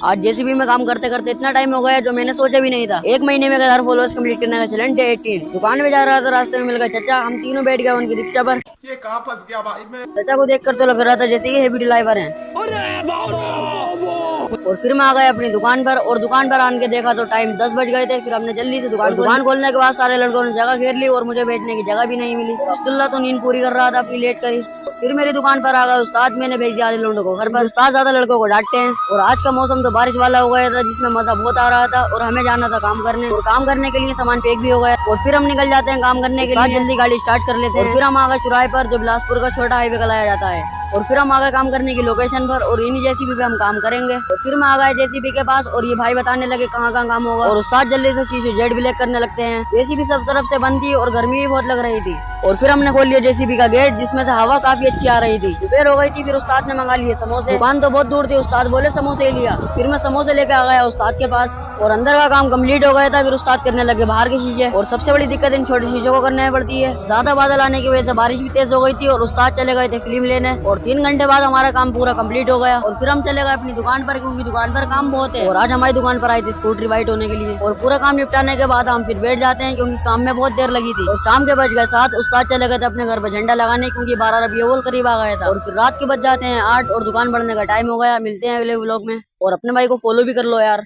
आज जेसीबी में काम करते करते इतना टाइम हो गया जो मैंने सोचा भी नहीं था। 1 महीने में 1000 फॉलोअर्स कंप्लीट करने का चैलेंज डे 18। दुकान में जा रहा था, रास्ते में मिल गया चाचा। हम तीनों बैठ गए उनकी रिक्शा पर। ये कहाँ फंस गया भाई मैं। चाचा को देखकर तो लग रहा था जैसे ये हेवी ड्राइवर हैं। और फिर मैं आ गया अपनी दुकान पर, और दुकान पर आने के देखा तो टाइम 10 बज गए थे। फिर हमने जल्दी से दुकान खोलने के बाद सारे लड़कों ने जगह घेर ली और मुझे बैठने की जगह भी नहीं मिली। अब्दुल्ला तो नींद पूरी कर रहा था अपनी लेट करी। फिर मेरी दुकान पर आ गया उस्ताद। मैंने भेज दिया आधे लोगों को घर पर। उस्ताद ज्यादा लड़कों को डांटते हैं। और आज का मौसम तो बारिश वाला हो गया था, जिसमें मजा बहुत आ रहा था। और हमें जाना था काम करने, और काम करने के लिए सामान पैक भी हो गया। और फिर हम निकल जाते हैं काम करने के लिए। जल्दी गाड़ी स्टार्ट कर लेते हैं। और फिर हम आ गए चौराहे पर, जो बिलासपुर का छोटा हाईवे कहलाया जाता है। और फिर हम आ गए काम करने की लोकेशन पर, और इन्हीं जेसीबी पे हम काम करेंगे। और फिर मैं आ गए जेसीबी के पास, और ये भाई बताने लगे कहाँ कहाँ काम होगा। और उस्ताद जल्दी से शीशे जेड ब्लैक करने लगते हैं। जेसीबी सब तरफ से बंद थी और गर्मी भी बहुत लग रही थी। और फिर हमने खोल लिया जेसीबी का गेट, जिसमें से हवा काफी अच्छी आ रही थी। दोपहर हो गई थी। फिर उस्ताद ने मंगा लिए समोसे। दुकान तो बहुत दूर थी, उस्ताद बोले समोसे ही लिया। फिर मैं समोसे लेके आ गया उस्ताद के पास, और अंदर का काम कम्प्लीट हो गया था। फिर उस्ताद करने लगे बाहर के शीशे। और सबसे बड़ी दिक्कत इन छोटे शीशों को करने में पड़ती है। ज्यादा बादल आने की वजह से बारिश भी तेज हो गई थी, और उस्ताद चले गए थे फिल्म लेने। और 3 घंटे बाद हमारा काम पूरा कंप्लीट हो गया। और फिर हम चले गए अपनी दुकान पर, क्योंकि दुकान पर काम बहुत है। और आज हमारी दुकान पर आई थी स्कूटरी वाइट होने के लिए। और पूरा काम निपटाने के बाद हम फिर बैठ जाते हैं, क्योंकि काम में बहुत देर लगी थी। और शाम के बज गए 7। उस्ताद चले गए थे अपने घर पर झंडा लगाने, क्योंकि 12 रबी अव्वल करीब आ गया था। और फिर रात के बज जाते हैं 8, और दुकान बढ़ने का टाइम हो गया। मिलते हैं अगले व्लॉग में, और अपने भाई को फॉलो भी कर लो यार।